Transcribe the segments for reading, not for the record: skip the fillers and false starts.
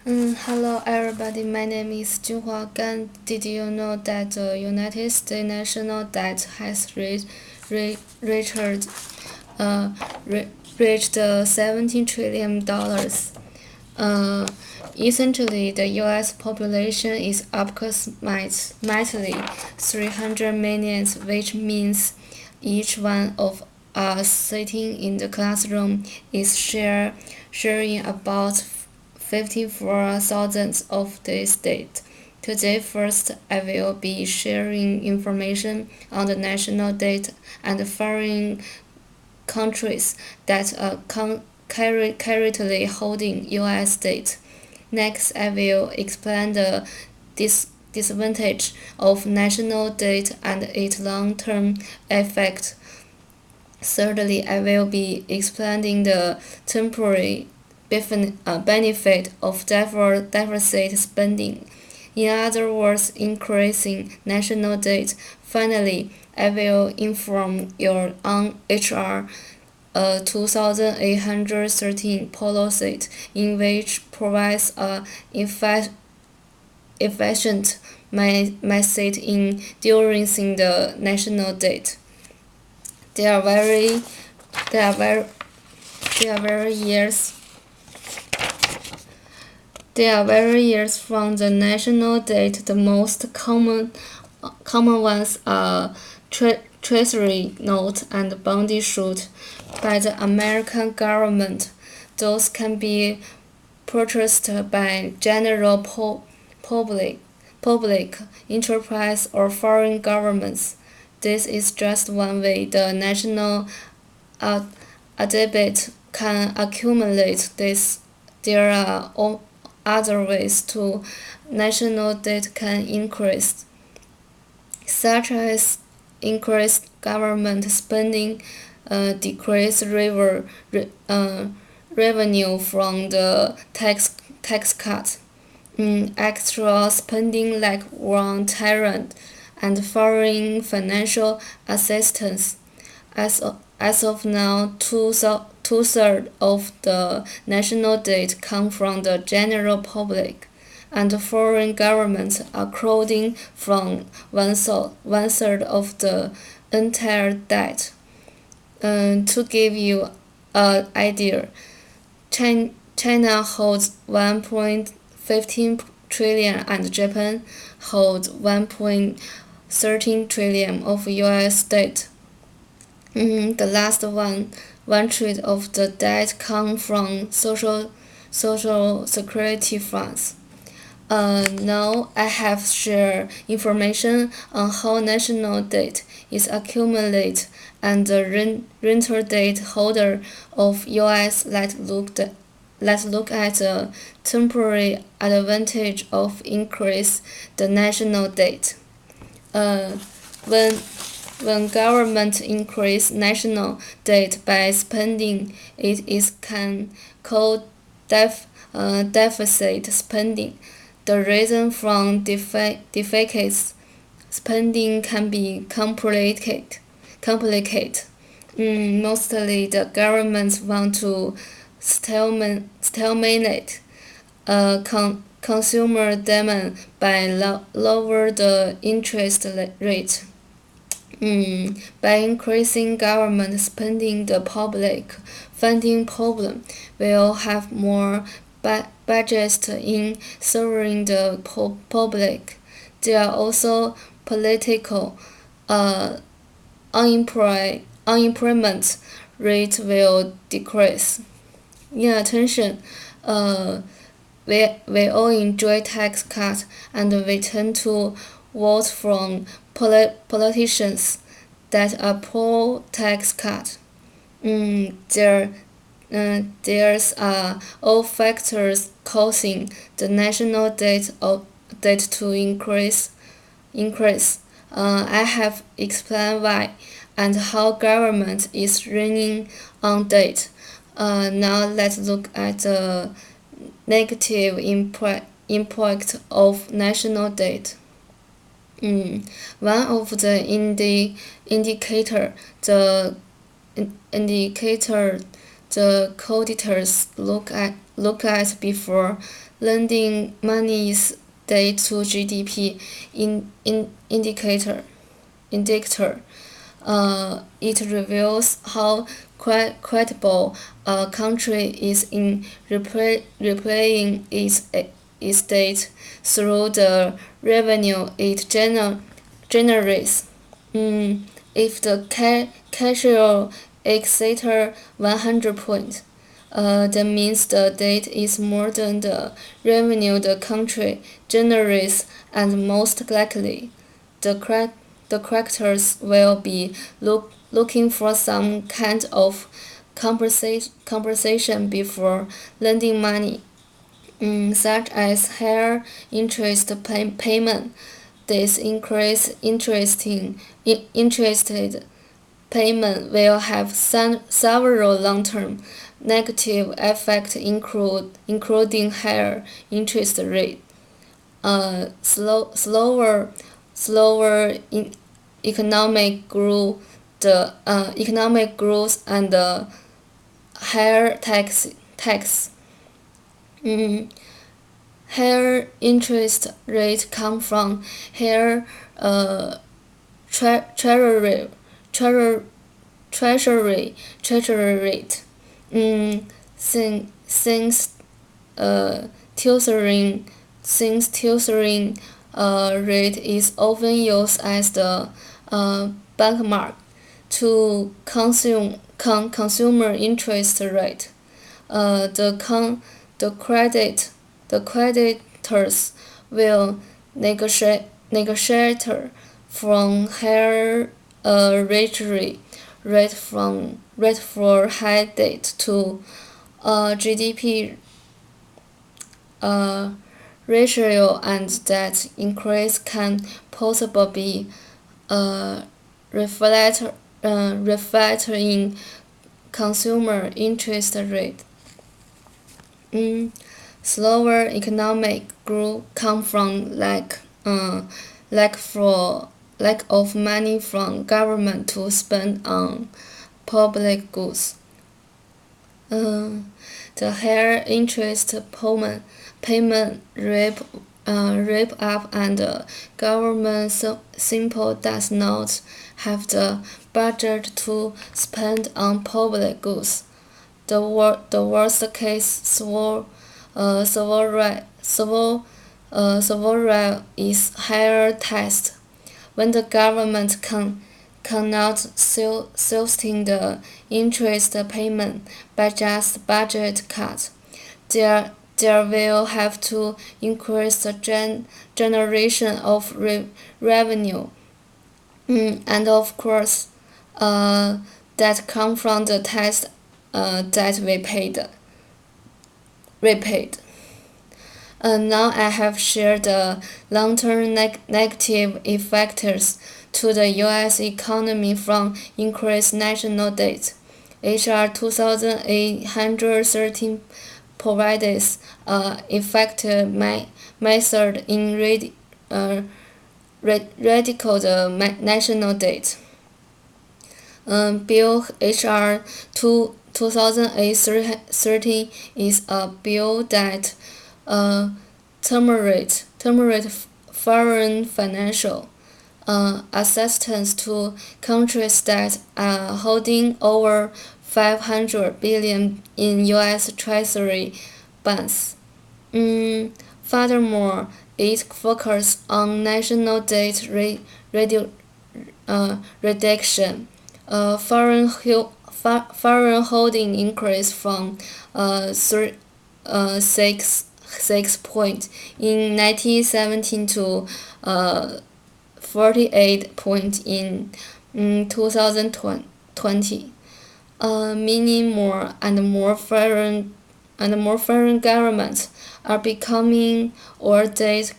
Hello everybody, my name is Junhua Gan. Did you know that the United States national debt has reached uh, re- reached $17 trillion? Uh, Essentially, the U.S. population is approximately 300 million, which means each one of us sitting in the classroom is sharing about 54,000 of this data. Today, first, I will be sharing information on the national debt and foreign countries that are currently holding U.S. debt. Next, I will explain the disadvantage of national debt and its long-term effect. Thirdly, I will be explaining the temporary benefit of deficit spending. In other words, increasing national debt. Finally, I will inform you on HR 2813 policy in which provides a efficient method in during the national debt. They are very, they are very, they are very years. They are very years from the national debt. The most common ones are treasury note and bond issued by the American government. Those can be purchased by general public enterprise or foreign governments. This is just one way the national debt can accumulate this. There are other ways too. National debt can increase, such as increased government spending, decreased revenue from the tax cut, extra spending like war on terror, and foreign financial assistance. As of now, two-thirds of the national debt come from the general public, and foreign governments are crowding from one third of the entire debt. To give you an idea, China holds 1.15 trillion and Japan holds 1.13 trillion of US debt. The last one-third of the debt comes from social security funds. Now I have shared information on how national debt is accumulated and the rental debt holder of US. Let's look at the temporary advantage of increase the national debt. When government increase national debt by spending, it is can called deficit spending. The reason from deficit spending can be complicated. Mostly the governments want to stalemate consumer demand by lower the interest rate. By increasing government spending, the public funding problem will have more budget in serving the public. There are also political unemployment rate will decrease. In addition, we all enjoy tax cuts and we tend to vote from politicians that are pro tax cut. There's all factors causing the national debt to increase. I have explained why and how government is running on debt. Now let's look at the negative impact of national debt. One of the indicator the indicator the creditors look at before lending money's debt to GDP indicator. It reveals how credible a country is in repaying its debt through the revenue it generates. If the cash flow exceeds 100 points, that means the debt is more than the revenue the country generates, and most likely, the creditors will be looking for some kind of compensation before lending money, such as higher interest payment. This increased interested payment will have several long-term negative effects, including higher interest rate, slower economic growth, and higher tax. Higher interest rate come from higher treasury rate. Since tutoring rate is often used as the benchmark to consumer interest rate. The creditors will negotiate from higher rate for high debt to GDP ratio, and that increase can possibly be reflected in consumer interest rate. Slower economic growth come from lack of money from government to spend on public goods. The higher interest payment rip up, and the government simply does not have the budget to spend on public goods. The worst case scenario is higher tax. When the government cannot sustain the interest payment by just budget cuts, there will have to increase the generation of revenue, and of course, that come from the tax that we repaid. Now I have shared the long-term negative effects to the U.S. economy from increased national debt. H.R. 2813 provides effective method in radical the national debt. Bill H.R. 2813 is a bill that terminates foreign financial assistance to countries that are holding over 500 billion in U.S. Treasury bonds. Furthermore, it focuses on national debt reduction. Foreign holding increased from 6 points in 1917 to 48 points in 2020. Many more and more foreign governments are becoming our debt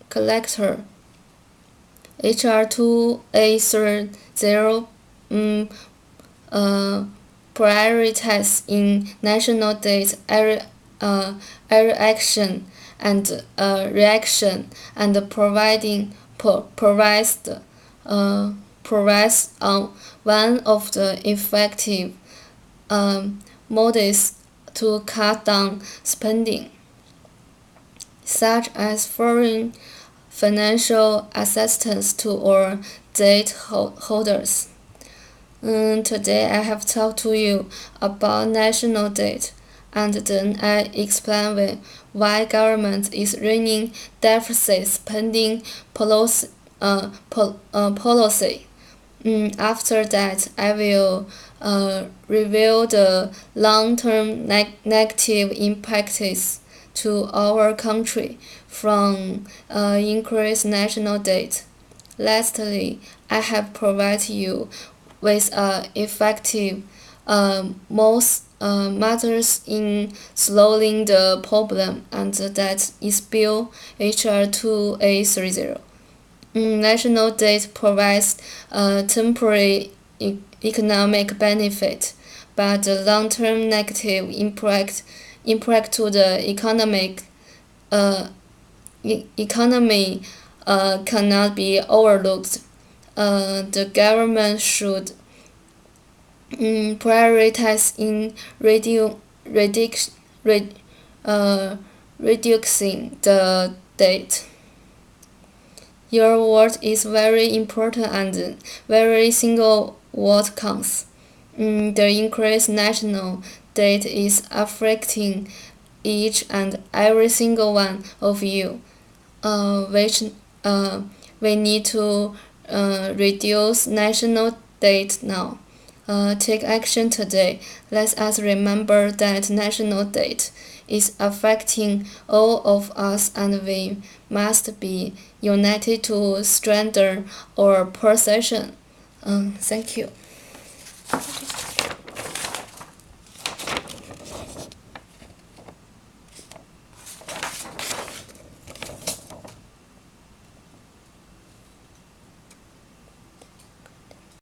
collector. H.R. 2830 prioritize in national debt action and reaction, and provides one of the effective models to cut down spending. such as foreign financial assistance to all debt holders. Today I have talked to you about national debt, and then I explain why government is running deficit spending policy. After that, I will reveal the long-term negative impacts to our country from increased national debt. Lastly, I have provided you with effective methods in slowing the problem, and that is Bill HR 2830. National debt provides a temporary economic benefit, but the long-term negative impact to the economy cannot be overlooked. The government should prioritize in reducing the debt. Your word is very important, and every single word counts. The increased national debt is affecting each and every single one of you, which we need to reduce national debt now. Take action today. Let us remember that national debt is affecting all of us, and we must be united to strengthen our position. Thank you.